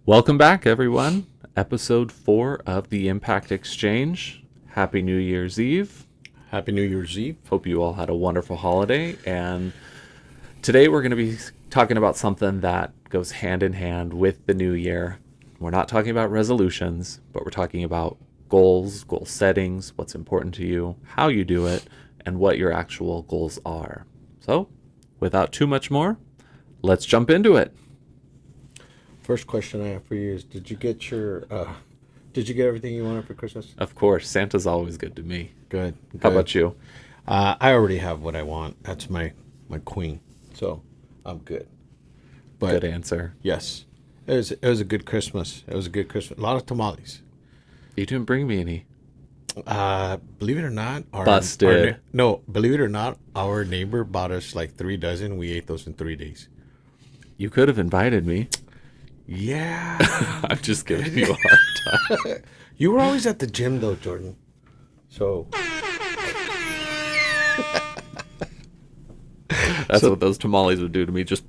Welcome back, everyone. Episode 4 of the Impact Exchange. Happy New Year's Eve. Happy New Year's Eve. Hope you all had a wonderful holiday. And today we're going to be talking about something that goes hand in hand with the new year. We're not talking about resolutions, but we're talking about goals, goal settings, what's important to you, how you do it, and what your actual goals are. So, without too much more, let's jump into it. First question I have for you is: Did you get everything you wanted for Christmas? Of course, Santa's always good to me. Good. How about you? I already have what I want. That's my queen, so I'm good. But Good answer. yes, it was a good Christmas. It was a good Christmas. A lot of tamales. You didn't bring me any. Believe it or not, Busted. believe it or not, our neighbor bought us like 3 dozen. We ate those in 3 days. You could have invited me. Yeah. I'm just giving you a hard time. You were always at the gym though, Jordan. So That's what those tamales would do to me. Just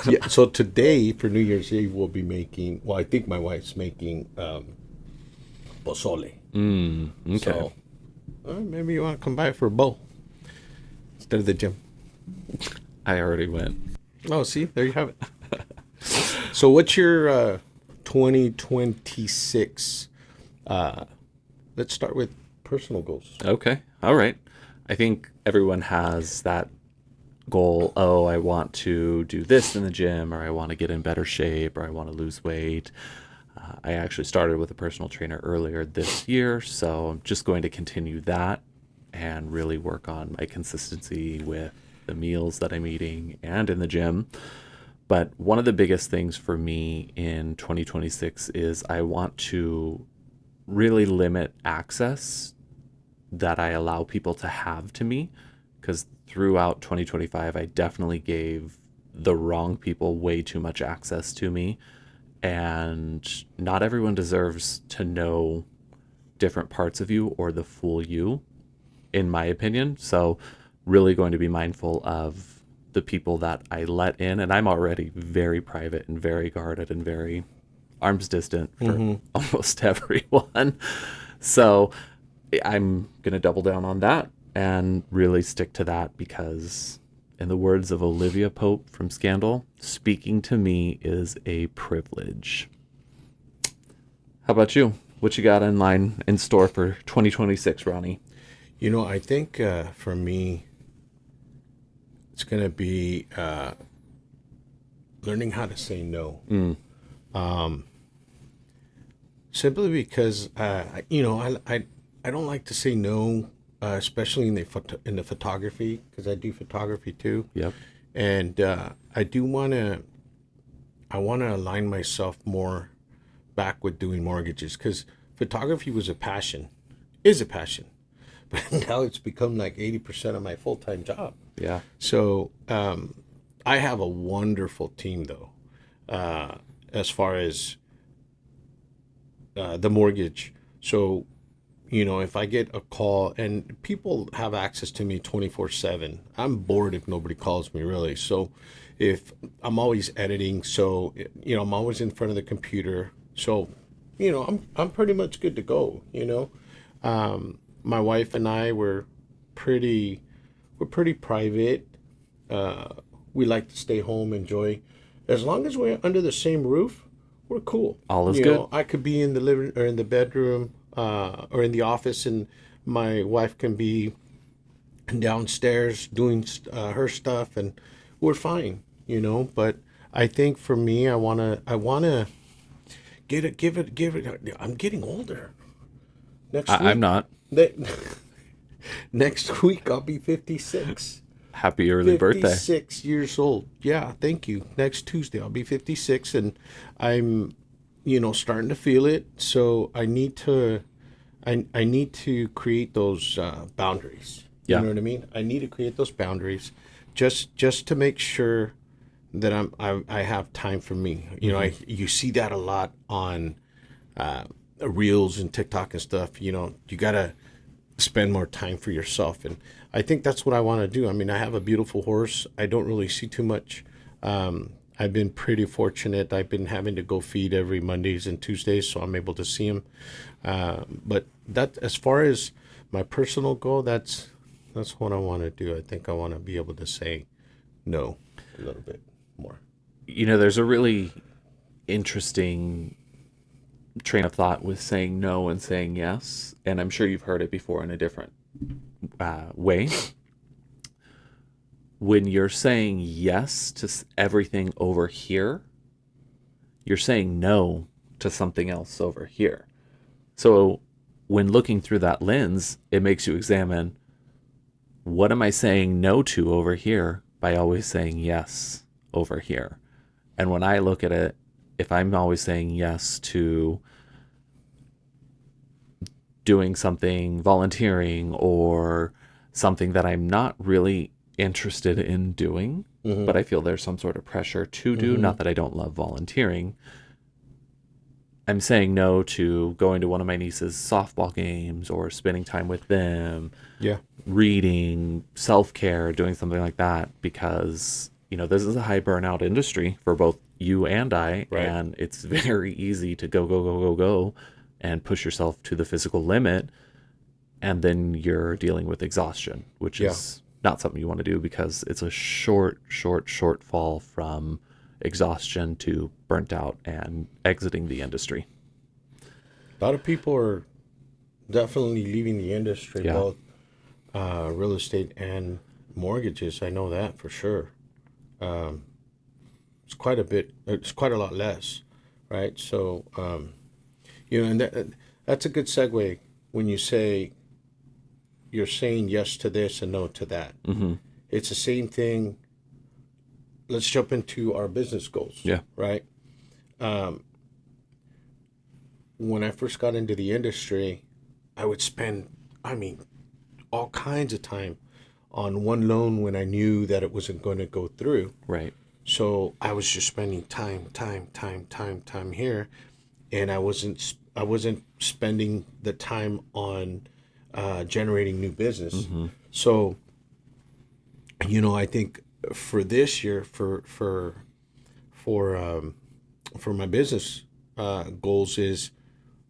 yeah. So today for New Year's Eve we'll be making. Well, I think my wife's making pozole. okay. So maybe you want to come by for a bowl instead of the gym. I already went. Oh, see, there you have it. So what's your 2026? Let's start with personal goals. Okay. All right. I think everyone has that goal. Oh, I want to do this in the gym, or I want to get in better shape, or I want to lose weight. I actually started with a personal trainer earlier this year, so I'm just going to continue that and really work on my consistency with the meals that I'm eating and in the gym. But one of the biggest things for me in 2026 is I want to really limit access that I allow people to have to me, because throughout 2025, I definitely gave the wrong people way too much access to me. And not everyone deserves to know different parts of you or the full you, in my opinion. So really going to be mindful of the people that I let in, and I'm already very private and very guarded and very arm's distant for almost everyone. So I'm going to double down on that and really stick to that, because in the words of Olivia Pope from Scandal, speaking to me is a privilege. How about you? What you got in store for 2026, Ronnie? You know, I think for me, it's going to be learning how to say no. Simply because, I don't like to say no, especially in the photography, because I do photography too. Yep. And I want to align myself more back with doing mortgages, because photography is a passion, but now it's become like 80% of my full-time job. Yeah. So I have a wonderful team, though, as far as the mortgage. So, if I get a call, and people have access to me 24/7, I'm bored if nobody calls me, really. So if I'm always editing, so, I'm always in front of the computer. So, I'm pretty much good to go, My wife and I we're pretty private. We like to stay home, enjoy. As long as we're under the same roof, we're cool. All is good. I could be in the living or in the bedroom or in the office, and my wife can be downstairs doing her stuff, and we're fine. But I think for me, I wanna give it. I'm getting older. I'm not. Next week I'll be 56. Happy early birthday. 56 years old. Yeah, thank you. Next Tuesday I'll be 56, and I'm starting to feel it. So I need to create those boundaries. Yeah. You know what I mean? I need to create those boundaries just to make sure that I have time for me. You see that a lot on reels and TikTok and stuff. You gotta spend more time for yourself, and I think that's what I want to do. I mean, I have a beautiful horse. I don't really see too much. I've been pretty fortunate. I've been having to go feed every Mondays and Tuesdays, so I'm able to see them. But that, as far as my personal goal, that's what I want to do. I think I want to be able to say no a little bit more. There's a really interesting train of thought with saying no and saying yes, and I'm sure you've heard it before in a different way. When you're saying yes to everything over here, you're saying no to something else over here. So when looking through that lens, it makes you examine, what am I saying no to over here by always saying yes over here? And when I look at it, if I'm always saying yes to doing something, volunteering, or something that I'm not really interested in doing, but I feel there's some sort of pressure to do, not that I don't love volunteering, I'm saying no to going to one of my niece's softball games or spending time with them, Yeah. reading, self-care, doing something like that, because this is a high burnout industry for both you and I, Right. and it's very easy to go and push yourself to the physical limit, and then you're dealing with exhaustion, which Yeah. is not something you want to do, because it's a short fall from exhaustion to burnt out and exiting the industry. A lot of people are definitely leaving the industry, Yeah. both real estate and mortgages. I know that for sure. It's quite a bit. It's quite a lot less, right? So, and that's a good segue when you say you're saying yes to this and no to that. Mm-hmm. It's the same thing. Let's jump into our business goals. Yeah. Right. When I first got into the industry, I would spend, all kinds of time on one loan when I knew that it wasn't going to go through. Right. So I was just spending time here, and I wasn't spending the time on generating new business. Mm-hmm. So, I think for this year, for my business goals is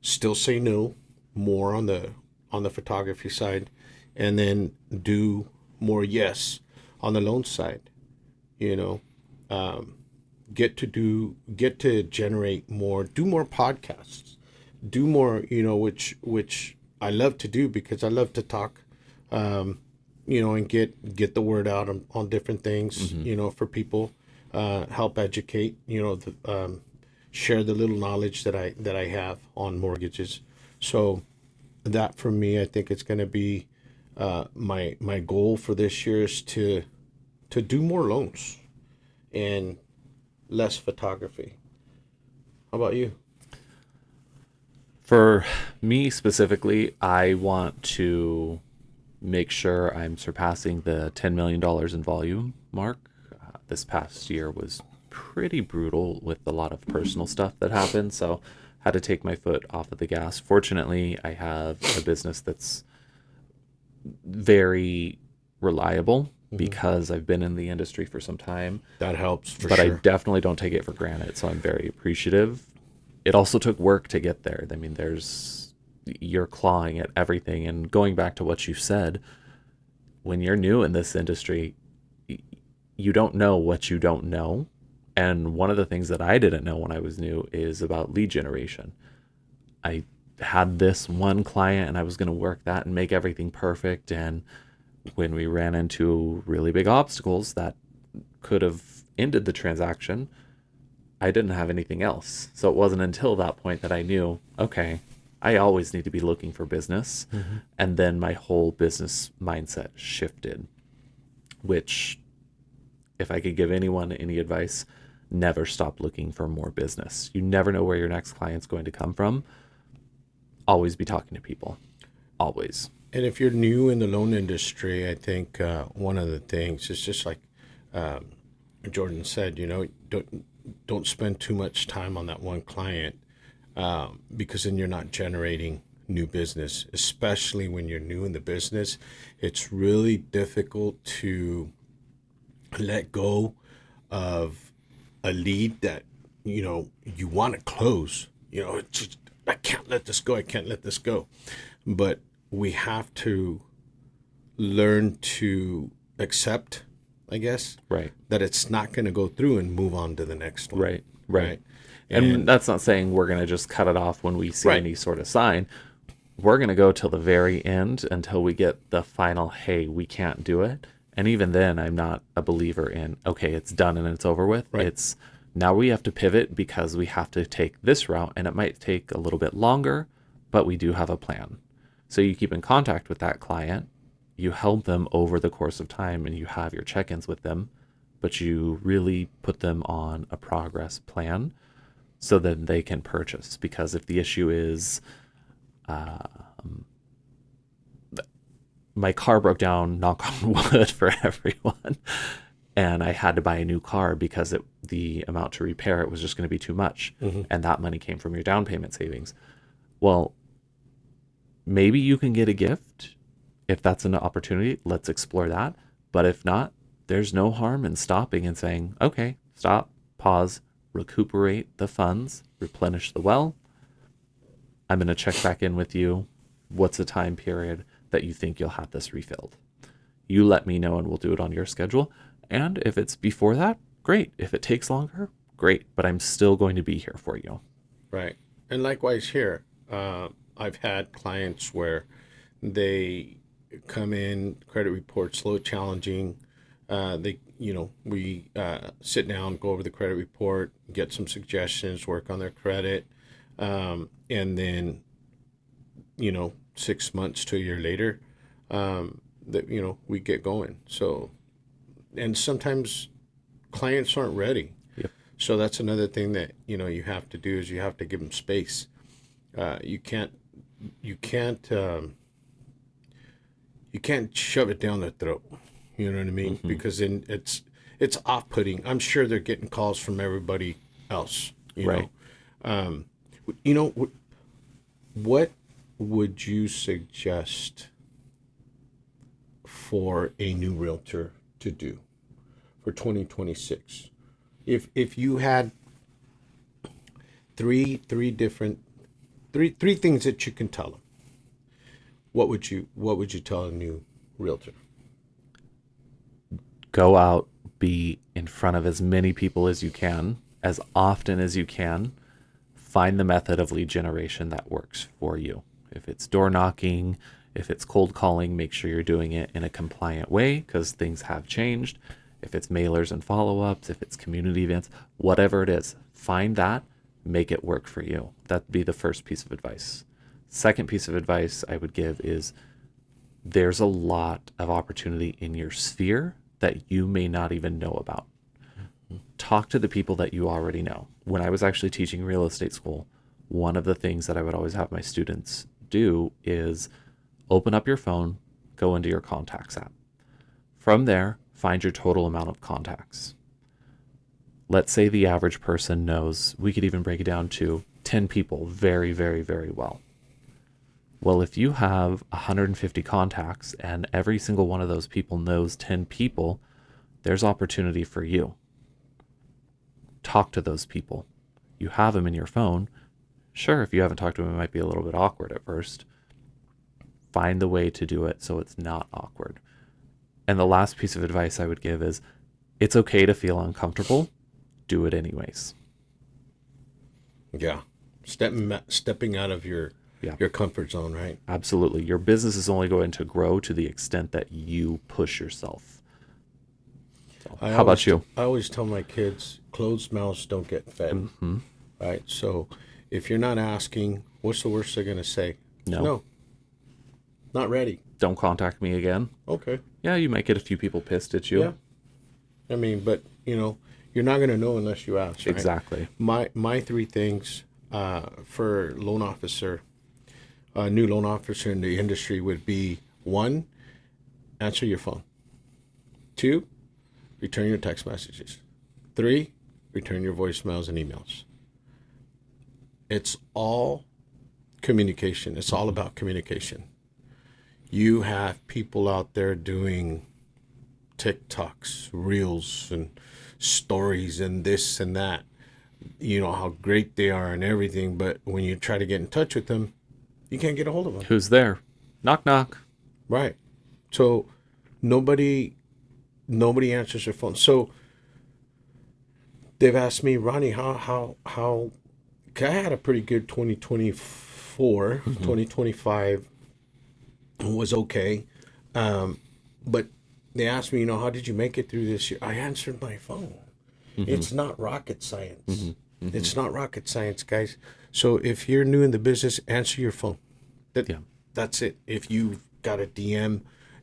still say no more on the photography side, and then do more yes on the loan side. Get to generate more, do more podcasts, do more, which I love to do because I love to talk, and get the word out on different things, for people, help educate, share the little knowledge that I have on mortgages. So that for me, I think it's going to be my goal for this year is to do more loans and less photography. How about you? For me specifically, I want to make sure I'm surpassing the $10 million in volume mark. This past year was pretty brutal with a lot of personal stuff that happened, so had to take my foot off of the gas. Fortunately, I have a business that's very reliable because I've been in the industry for some time. That helps for But sure. I definitely don't take it for granted, so I'm very appreciative. It also took work to get there. I mean, you're clawing at everything, and going back to what you said, when you're new in this industry, you don't know what you don't know. And one of the things that I didn't know when I was new is about lead generation. I had this one client and I was going to work that and make everything perfect. And when we ran into really big obstacles that could have ended the transaction, I didn't have anything else. So it wasn't until that point that I knew, okay, I always need to be looking for business. And then my whole business mindset shifted, which, if I could give anyone any advice, never stop looking for more business. You never know where your next client's going to come from. Always be talking to people. Always. And if you're new in the loan industry, I think one of the things is just like Jordan said, don't spend too much time on that one client because then you're not generating new business, especially when you're new in the business. It's really difficult to let go of a lead that, you want to close. It's just, I can't let this go. I can't let this go. But we have to learn to accept, I guess, Right. that it's not going to go through and move on to the next one. Right. Right. Right. And And that's not saying we're going to just cut it off when we see right. any sort of sign. We're going to go till the very end until we get the final, hey, we can't do it. And even then, I'm not a believer in, okay, it's done and it's over with. Right. It's now we have to pivot because we have to take this route, and it might take a little bit longer, but we do have a plan. So you keep in contact with that client, you help them over the course of time, and you have your check-ins with them, but you really put them on a progress plan so that they can purchase. Because if the issue is, my car broke down, knock on wood for everyone, and I had to buy a new car because the amount to repair it was just going to be too much, and that money came from your down payment savings. Well, maybe you can get a gift. If that's an opportunity, let's explore that. But if not, there's no harm in stopping and saying, okay, stop, pause, recuperate the funds, replenish the well. I'm going to check back in with you. What's the time period that you think you'll have this refilled? You let me know and we'll do it on your schedule. And if it's before that, great. If it takes longer, great. But I'm still going to be here for you. Right. And likewise here, I've had clients where they come in, credit reports, low challenging. We sit down, go over the credit report, get some suggestions, work on their credit. And then, 6 months to a year later, we get going. So, and sometimes clients aren't ready. Yep. So that's another thing that, you have to do is you have to give them space. You can't shove it down their throat. You know what I mean? Mm-hmm. Because then it's off-putting. I'm sure they're getting calls from everybody else. Right. What would you suggest for a new realtor to do for 2026? If you had three things that you can tell them, what would you tell a new realtor? Go out, be in front of as many people as you can, as often as you can. Find the method of lead generation that works for you. If it's door knocking, if it's cold calling, make sure you're doing it in a compliant way because things have changed. If it's mailers and follow-ups, if it's community events, whatever it is, find that, make it work for you. That'd be the first piece of advice. Second piece of advice I would give is there's a lot of opportunity in your sphere that you may not even know about. Talk to the people that you already know. When I was actually teaching real estate school, one of the things that I would always have my students do is open up your phone, go into your contacts app. From there, find your total amount of contacts. Let's say the average person knows, we could even break it down to 10 people very, very, very well. Well, if you have 150 contacts and every single one of those people knows 10 people, there's opportunity for you. Talk to those people. You have them in your phone. Sure, if you haven't talked to them, it might be a little bit awkward at first. Find the way to do it so it's not awkward. And the last piece of advice I would give is it's okay to feel uncomfortable. Do it anyways. Yeah. Stepping out of your comfort zone, right? Absolutely. Your business is only going to grow to the extent that you push yourself. So, how about you? I always tell my kids, closed mouths don't get fed. Mm-hmm. Right? So if you're not asking, what's the worst they're going to say? No. Not ready. Don't contact me again. Okay. Yeah, you might get a few people pissed at you. Yeah. I mean, but, you're not going to know unless you ask, right? Exactly. My three things for loan officer, a new loan officer in the industry would be: 1, answer your phone. 2, return your text messages. 3, return your voicemails and emails. It's all communication. It's all about communication. You have people out there doing TikToks, Reels, and stories and this and that, how great they are and everything. But when you try to get in touch with them, you can't get a hold of them. Who's there? Knock, knock. Right. So nobody answers their phone. So they've asked me, Ronnie, how 'cause I had a pretty good 2024, 2025 was okay. But they asked me, how did you make it through this year? I answered my phone. It's not rocket science. It's not rocket science, guys. So if you're new in the business, answer your phone. That's it. If you've got a DM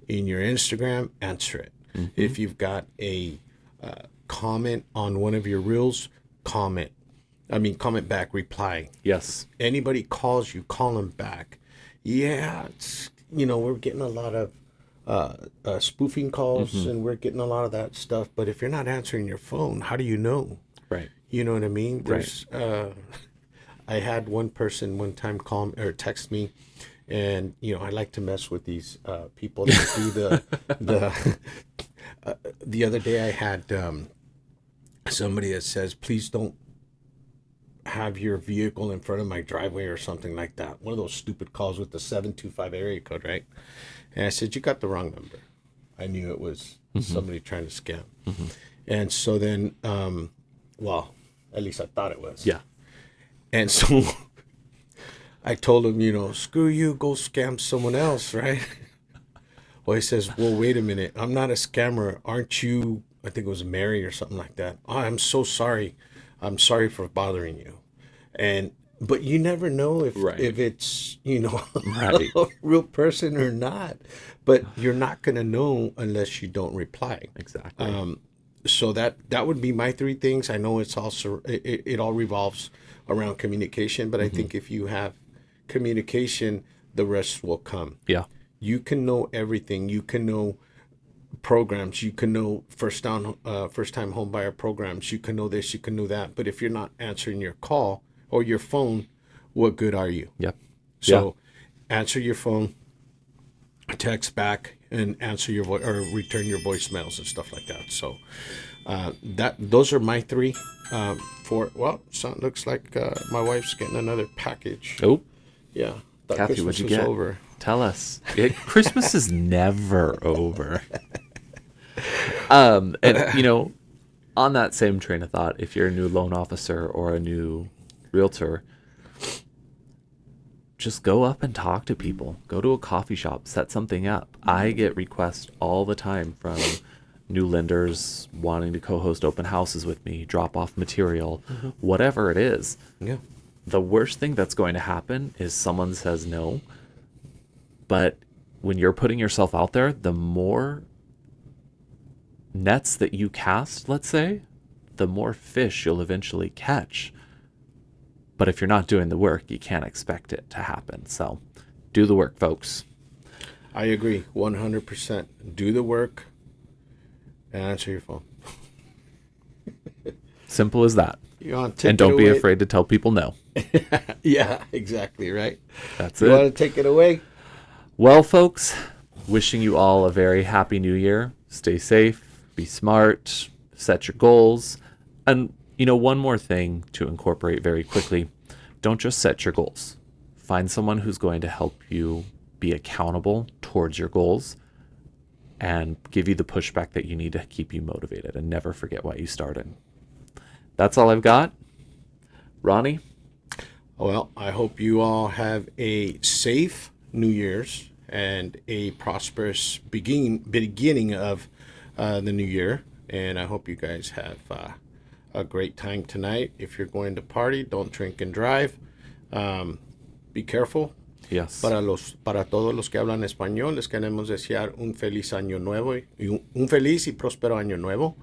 in your Instagram, answer it. If you've got a comment on one of your reels, comment back, reply. Yes. Anybody calls you, call them back. Yeah, it's, we're getting a lot of spoofing calls and we're getting a lot of that stuff. But if you're not answering your phone, how do you know? Right. You know what I mean? There's, I had one person one time call or text me, and I like to mess with these people that do the other day I had somebody that says, please don't have your vehicle in front of my driveway or something like that. One of those stupid calls with the 725 area code, right? And I said, you got the wrong number. I knew it was somebody trying to scam. And so then, well, at least I thought it was. Yeah. And so I told him, screw you, go scam someone else, right? Well, he says, well, wait a minute. I'm not a scammer. Aren't you, I think it was Mary or something like that. Oh, I'm so sorry. I'm sorry for bothering you. But you never know if it's, Right. a real person or not. But you're not going to know unless you don't reply. Exactly. So that would be my three things. I know it's also it all revolves around communication, but I think if you have communication, the rest will come. Yeah. You can know everything. You can know programs. You can know first time home buyer programs. You can know this. You can know that. But if you're not answering your call or your phone, what good are you? Yep. So answer your phone, text back, and answer your voice or return your voicemails and stuff like that. So those are my three. So it looks like my wife's getting another package. Oh. Yeah. Kathy, Christmas what'd you was get? over. Tell us. Christmas is never over. And on that same train of thought, if you're a new loan officer or a new realtor, just go up and talk to people. Go to a coffee shop, set something up. I get requests all the time from new lenders wanting to co-host open houses with me, drop off material, whatever it is. Yeah. The worst thing that's going to happen is someone says no. But when you're putting yourself out there, the more nets that you cast, let's say, the more fish you'll eventually catch. But if you're not doing the work, you can't expect it to happen. So do the work, folks. I agree 100%. Do the work and answer your phone. Simple as that. And don't be afraid to tell people no. Yeah, exactly, right? That's you it. You want to take it away? Well, folks, wishing you all a very happy new year. Stay safe, be smart, set your goals. And, one more thing to incorporate very quickly. Don't just set your goals. Find someone who's going to help you be accountable towards your goals and give you the pushback that you need to keep you motivated, and never forget why you started. That's all I've got. Ronnie? Well, I hope you all have a safe New Year's and a prosperous beginning of the new year. And I hope you guys have a great time tonight. If you're going to party, don't drink and drive. Be careful. Yes. Para todos los que hablan español, les queremos desear un feliz año nuevo, un feliz y próspero año nuevo.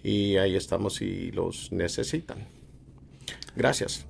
Y ahí estamos si los necesitan. Gracias.